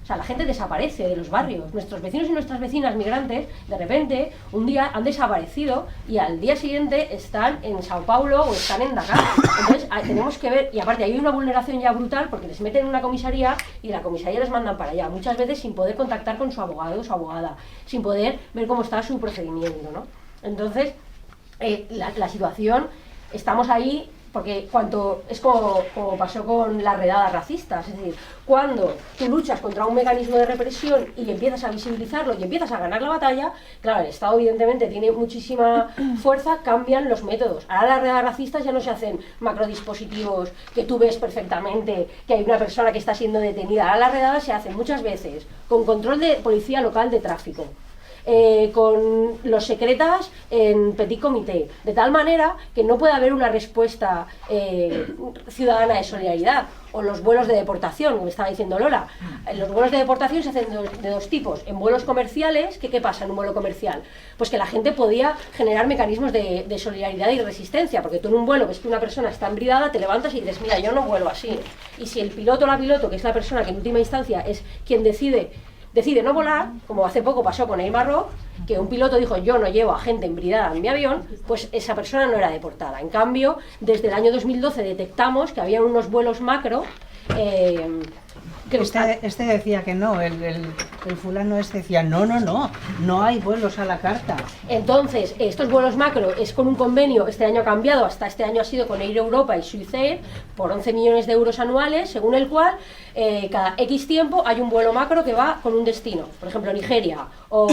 O sea, la gente desaparece de los barrios. Nuestros vecinos y nuestras vecinas migrantes, de repente, un día han desaparecido y al día siguiente están en Sao Paulo o están en Dakar. Entonces, tenemos que ver, y aparte hay una vulneración ya brutal porque les meten en una comisaría y la comisaría les mandan para allá, muchas veces sin poder contactar con su abogado o su abogada, sin poder ver cómo está su procedimiento, ¿no? Entonces, la situación, estamos ahí. Porque es como pasó con las redadas racistas, es decir, cuando tú luchas contra un mecanismo de represión y empiezas a visibilizarlo y empiezas a ganar la batalla, claro, el Estado evidentemente tiene muchísima fuerza, cambian los métodos. Ahora las redadas racistas ya no se hacen macrodispositivos que tú ves perfectamente que hay una persona que está siendo detenida. Ahora las redadas se hacen muchas veces con control de policía local de tráfico. Con los secretas en petit comité, de tal manera que no puede haber una respuesta ciudadana de solidaridad. O los vuelos de deportación, como estaba diciendo Lola. Los vuelos de deportación se hacen de dos tipos. En vuelos comerciales, ¿qué pasa en un vuelo comercial? Pues que la gente podía generar mecanismos de solidaridad y resistencia, porque tú en un vuelo ves que una persona está embridada, te levantas y dices, mira, yo no vuelo así. Y si el piloto o la piloto, que es la persona que en última instancia es quien decide no volar, como hace poco pasó con Air Maroc, que un piloto dijo yo no llevo a gente embridada en mi avión, pues esa persona no era deportada. En cambio, desde el año 2012 detectamos que había unos vuelos macro que este decía que no, el fulano decía no hay vuelos a la carta. Entonces, estos vuelos macro es con un convenio, este año ha cambiado, hasta este año ha sido con Air Europa y Swissair, por 11 millones de euros anuales, según el cual cada X tiempo hay un vuelo macro que va con un destino, por ejemplo Nigeria o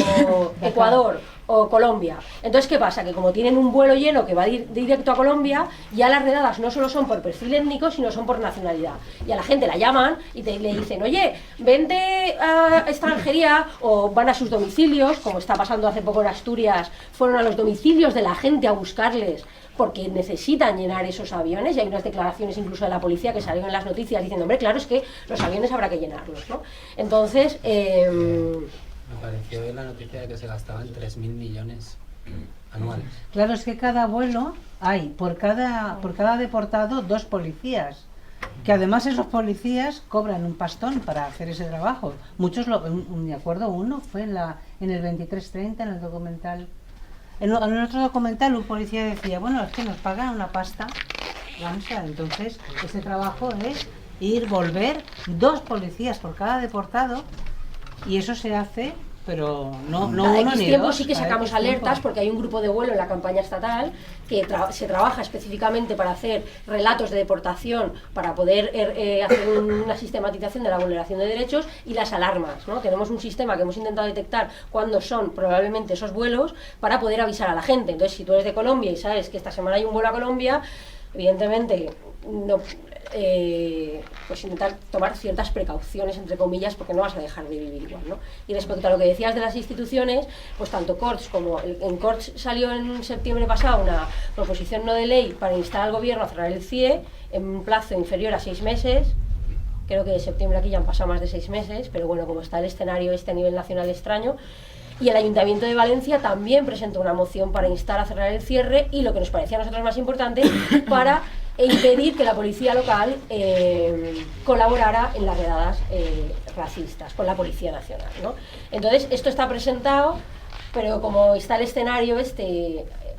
Ecuador o Colombia. Entonces, ¿qué pasa? Que como tienen un vuelo lleno que va directo a Colombia, ya las redadas no solo son por perfil étnico, sino son por nacionalidad. Y a la gente la llaman y le dicen, oye, vente a extranjería, o van a sus domicilios, como está pasando hace poco en Asturias, fueron a los domicilios de la gente a buscarles, porque necesitan llenar esos aviones, y hay unas declaraciones incluso de la policía que salieron en las noticias diciendo, hombre, claro, es que los aviones habrá que llenarlos, ¿no? Entonces, me pareció en la noticia de que se gastaban 3.000 millones anuales. Claro, es que cada vuelo hay, por cada deportado, 2 policías. Que además esos policías cobran un pastón para hacer ese trabajo. Muchos, me acuerdo uno, fue en el 2330, en el documental. En otro documental un policía decía, bueno, es que nos pagan una pasta. Entonces, este trabajo es volver 2 policías por cada deportado, y eso se hace, pero no uno ni tiempo dos. Sí que sacamos alertas porque hay un grupo de vuelo en la campaña estatal que se trabaja específicamente para hacer relatos de deportación, para poder hacer una sistematización de la vulneración de derechos, y las alarmas, ¿no? Tenemos un sistema que hemos intentado detectar cuándo son probablemente esos vuelos para poder avisar a la gente. Entonces, si tú eres de Colombia y sabes que esta semana hay un vuelo a Colombia, evidentemente no, pues intentar tomar ciertas precauciones, entre comillas, porque no vas a dejar de vivir igual, ¿no? Y respecto a lo que decías de las instituciones, pues tanto Corts como en Corts salió en septiembre pasado una proposición no de ley para instar al gobierno a cerrar el CIE en un plazo inferior a 6 meses. Creo que de septiembre aquí ya han pasado más de 6 meses, pero bueno, como está el escenario a nivel nacional extraño, Y el Ayuntamiento de Valencia también presentó una moción para instar a cerrar el cierre y, lo que nos parecía a nosotros más importante, para impedir que la policía local colaborara en las redadas racistas con la Policía Nacional, ¿no? Entonces, esto está presentado, pero como está el escenario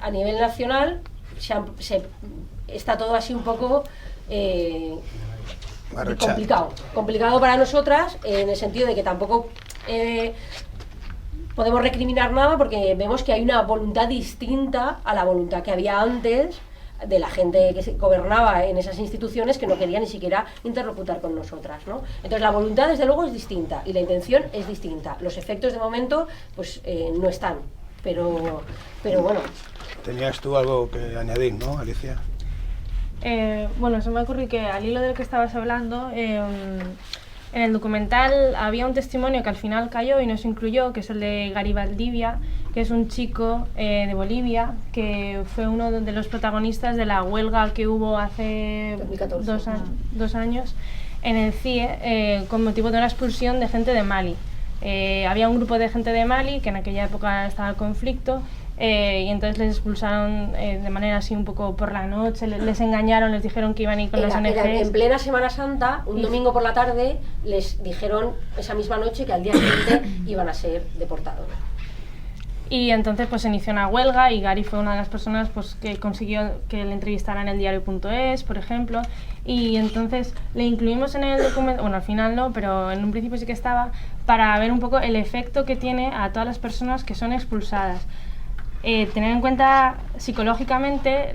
a nivel nacional, está todo así un poco complicado para nosotras, en el sentido de que tampoco podemos recriminar nada, porque vemos que hay una voluntad distinta a la voluntad que había antes de la gente que se gobernaba en esas instituciones, que no quería ni siquiera interlocutar con nosotras, ¿no? Entonces la voluntad desde luego es distinta y la intención es distinta. Los efectos de momento pues no están, pero bueno. Tenías tú algo que añadir, ¿no, Alicia? Bueno, se me ocurrió que al hilo del que estabas hablando, en el documental había un testimonio que al final cayó y no se incluyó, que es el de Gary Valdivia, que es un chico de Bolivia, que fue uno de los protagonistas de la huelga que hubo hace 2 años en el CIE, con motivo de una expulsión de gente de Mali. Había un grupo de gente de Mali que en aquella época estaba en conflicto, y entonces les expulsaron de manera así un poco por la noche, les engañaron, les dijeron que iban a ir con las ONGs. En plena Semana Santa, un domingo por la tarde, les dijeron esa misma noche que al día siguiente iban a ser deportados. Y entonces pues se inició una huelga y Gary fue una de las personas pues que consiguió que le entrevistaran en el diario.es, por ejemplo, y entonces le incluimos en el documento, bueno, al final no, pero en un principio sí que estaba, para ver un poco el efecto que tiene a todas las personas que son expulsadas. Tener en cuenta psicológicamente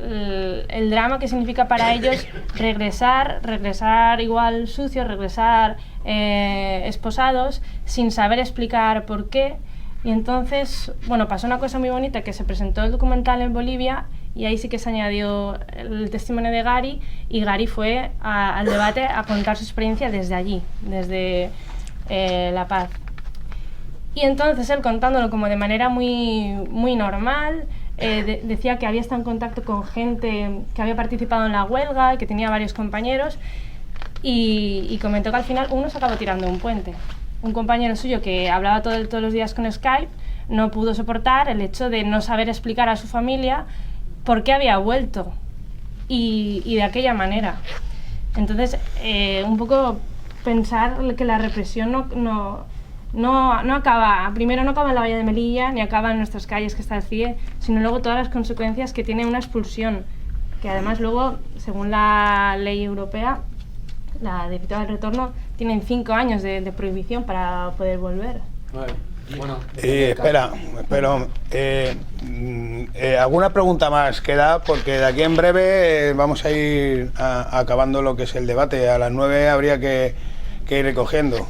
el drama que significa para ellos regresar igual sucios, regresar esposados, sin saber explicar por qué. Y entonces, bueno, pasó una cosa muy bonita, que se presentó el documental en Bolivia y ahí sí que se añadió el testimonio de Gary, y Gary fue al debate a contar su experiencia desde allí, desde La Paz. Y entonces él, contándolo como de manera muy normal, decía que había estado en contacto con gente que había participado en la huelga y que tenía varios compañeros, y comentó que al final uno se acabó tirando un puente. Un compañero suyo que hablaba todos los días con Skype no pudo soportar el hecho de no saber explicar a su familia por qué había vuelto y de aquella manera. Entonces, un poco pensar que la represión no acaba, primero no acaba en la Valla de Melilla, ni acaba en nuestras calles, que está el CIE, sino luego todas las consecuencias que tiene una expulsión, que además luego, según la ley europea, la de del retorno, tienen 5 años de prohibición para poder volver. Bueno, espera, alguna pregunta más queda, porque de aquí en breve vamos a ir acabando lo que es el debate. A las 9 habría que ir recogiendo.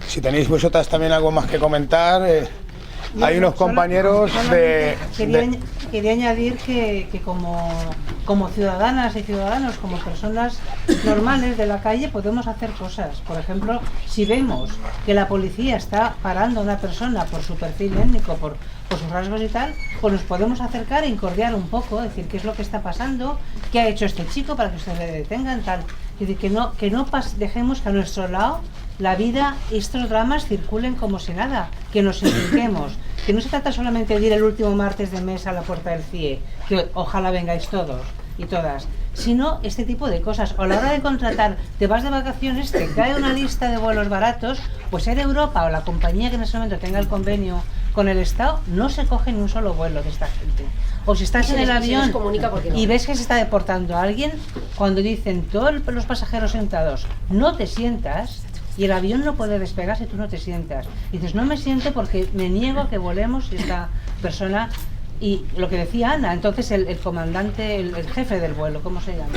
Si tenéis vosotras también algo más que comentar, hay unos compañeros Quería añadir que como ciudadanas y ciudadanos, como personas normales de la calle, podemos hacer cosas. Por ejemplo, si vemos que la policía está parando a una persona por su perfil étnico, por sus rasgos y tal, pues nos podemos acercar e incordiar un poco, decir qué es lo que está pasando, qué ha hecho este chico para que ustedes le detengan, tal. Es decir, que no dejemos que a nuestro lado la vida y estos dramas circulen como si nada, que nos impliquemos, que no se trata solamente de ir el último martes de mes a la puerta del CIE, que ojalá vengáis todos y todas, sino este tipo de cosas. O a la hora de contratar, te vas de vacaciones, te cae una lista de vuelos baratos, pues Air Europa o la compañía que en ese momento tenga el convenio con el Estado, no se coge ni un solo vuelo de esta gente. O si estás en el avión y ves que se está deportando a alguien, cuando dicen todos los pasajeros sentados, no te sientas, y el avión no puede despegar si tú no te sientas. Y dices, no me siento porque me niego a que volemos esta persona. Y lo que decía Ana, entonces el comandante, el jefe del vuelo, ¿cómo se llama?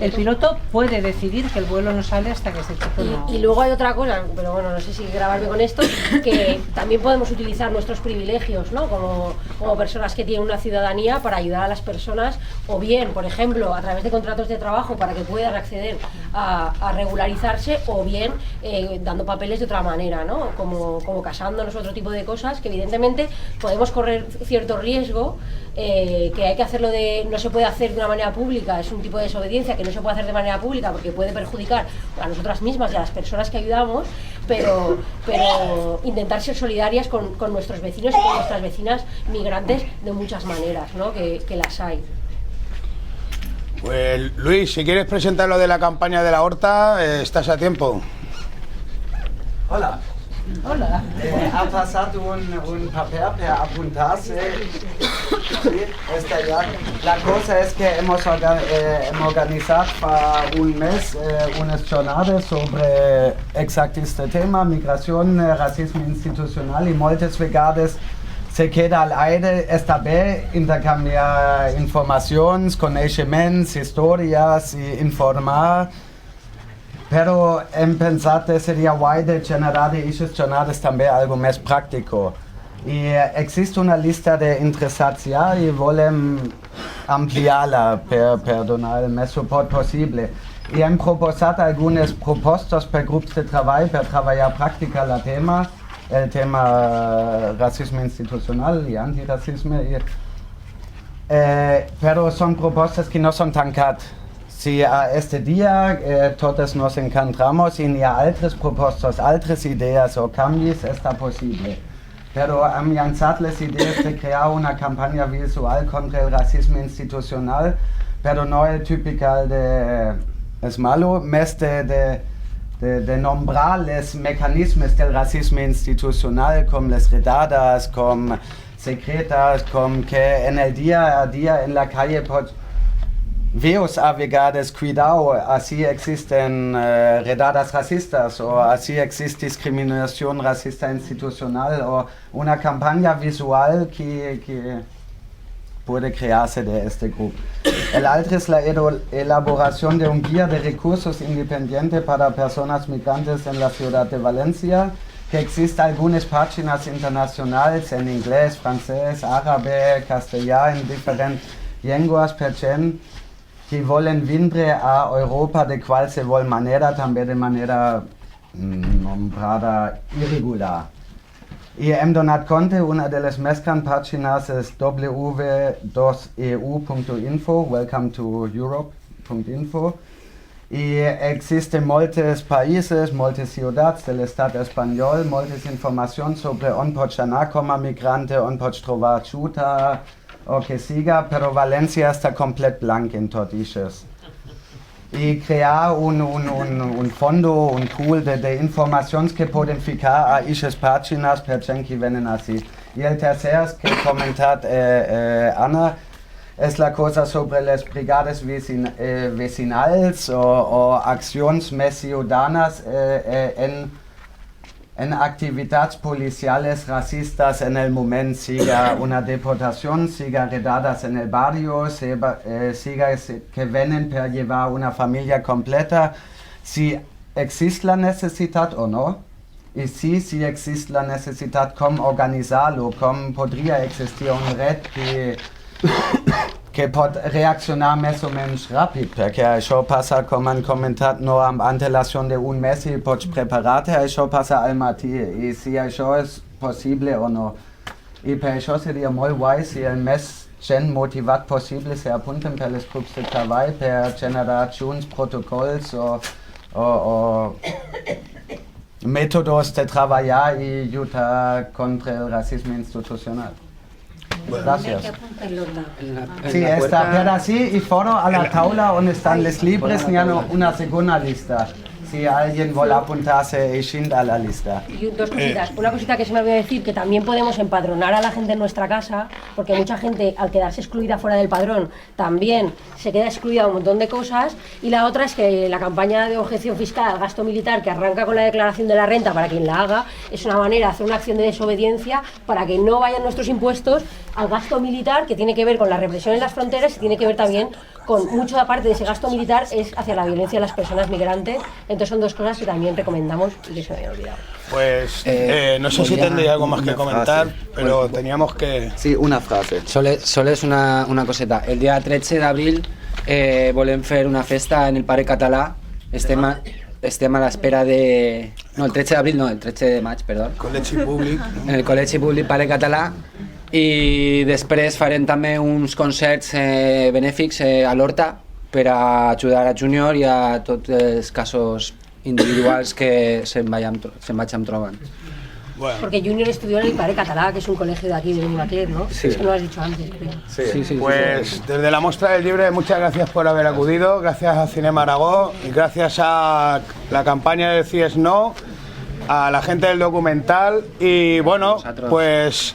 El piloto puede decidir que el vuelo no sale hasta que este chico no... Y luego hay otra cosa, pero bueno, no sé si grabarme con esto, que también podemos utilizar nuestros privilegios, ¿no? Como personas que tienen una ciudadanía, para ayudar a las personas, o bien, por ejemplo, a través de contratos de trabajo para que puedan acceder a regularizarse, o bien dando papeles de otra manera, ¿no? Como casándonos, otro tipo de cosas que evidentemente podemos correr cierto riesgo, que hay que hacerlo no se puede hacer de una manera pública, es un tipo de desobediencia que no se puede hacer de manera pública porque puede perjudicar a nosotras mismas y a las personas que ayudamos, pero intentar ser solidarias con nuestros vecinos y con nuestras vecinas migrantes de muchas maneras, ¿no? que las hay. Pues Luis, si quieres presentar lo de la campaña de la Horta, estás a tiempo. Hola. Hola. Ha pasado un papel para apuntarse. Sí, está ya. La cosa es que hemos organizado para un mes unas jornadas sobre exacto este tema, migración, racismo institucional, y muchas veces se queda al aire, está bien intercambiar informaciones, conocimientos, historias y informar. Pero en pensar sería guay de generar esas jornadas también algo más práctico. Y existe una lista de interesados ya y volem ampliarla per donar el más support posible. Y han propuesto algunas propuestas para grupos de trabajo para trabajar práctica el tema racismo institucional y antirracismo. Pero son propuestas que no son tan cat. Si a este día todos nos encontramos y a otras propuestas, otras ideas o cambios está posible. Pero a mí han lanzado las ideas de crear una campaña visual contra el racismo institucional, pero no el típico de es malo, más de nombrar los mecanismos del racismo institucional como las redadas, como secretas, como que en el día a día en la calle veos a veces, cuidado, así existen redadas racistas o así existe discriminación racista institucional o una campaña visual que puede crearse de este grupo. El otro es la elaboración de un guía de recursos independiente para personas migrantes en la ciudad de Valencia, que existen algunas páginas internacionales en inglés, francés, árabe, castellano, en diferentes lenguas, que volen venir a Europa de cualquier manera, también de manera nombrada irregular. Y hem donat conte, una de las más grandes páginas es w2eu.info, welcome to Europe.info. Y existen muchos países, muchas ciudades del Estado español, muchas informaciones sobre on poč como migrante, on poč trovar chuta, o que siga, pero Valencia está complet blanca en todiches. Y crear un fondo, un pool de informaciones que pueden ficar a esas páginas para que vienen así. Y el tercero que comentat Ana es la cosa sobre las brigadas vecinales o acciones más ciudadanas en actividades policiales racistas en el momento, siga una deportación, siga redadas en el barrio, siga que vienen para llevar una familia completa, si existe la necesidad o no, y si existe la necesidad, cómo organizarlo, cómo podría existir una red que puede reaccionar más o menos rápido, porque eso pasa, como han comentado, no antelación de un mes y puedes prepararte, eso pasa al matí, y si eso es posible o no. Y para eso sería muy guay si el mes motivado posible se apunten para los grupos de trabajo, para generar protocolos o métodos de trabajar y luchar contra el racismo institucional. Gracias. Sí, está pero así y fuera a la tabla donde están los libros, ni una segunda lista. Si alguien quiere apuntarse y a la lista. Y dos cositas. Una cosita que se me olvidó decir, que también podemos empadronar a la gente en nuestra casa, porque mucha gente al quedarse excluida fuera del padrón también se queda excluida de un montón de cosas. Y la otra es que la campaña de objeción fiscal al gasto militar, que arranca con la declaración de la renta para quien la haga, es una manera de hacer una acción de desobediencia para que no vayan nuestros impuestos al gasto militar, que tiene que ver con la represión en las fronteras y tiene que ver también con mucho aparte de ese gasto militar es hacia la violencia de las personas migrantes. Entonces son dos cosas que también recomendamos y que se me había olvidado. Pues no sé si tendría algo más que comentar, pero teníamos que... Sí, una frase. Solo es una coseta. El día 13 d'abril volem fer una festa en el Pare Català. Estem a l'espera de... No, el 13 d'abril no, el 13 de maig, perdó. Col·legi Públic. En el Col·legi Públic Pare Català. I després farem també uns concerts benèfics a l'Horta per a ajudar a Júnior i a tots els casos individuals que se'n vagin trobant. Bueno. Porque Junior estudió en el Padre Catalá, que es un colegio de aquí, de Benimaclet, ¿no? Sí. Eso no lo has dicho antes, creo. Sí. Pues desde la Muestra del Libre, muchas gracias por haber acudido, gracias a Cinema Aragó y gracias a la campaña de CIES No, a la gente del documental y bueno, pues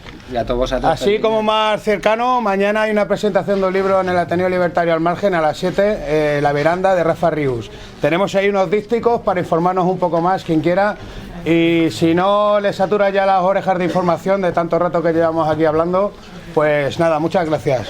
así como más cercano, mañana hay una presentación de un libro en el Ateneo Libertario al Margen a las 7, La Veranda de Rafa Rius. Tenemos ahí unos dísticos para informarnos un poco más, quien quiera. Y si no les satura ya las orejas de información de tanto rato que llevamos aquí hablando, pues nada, muchas gracias.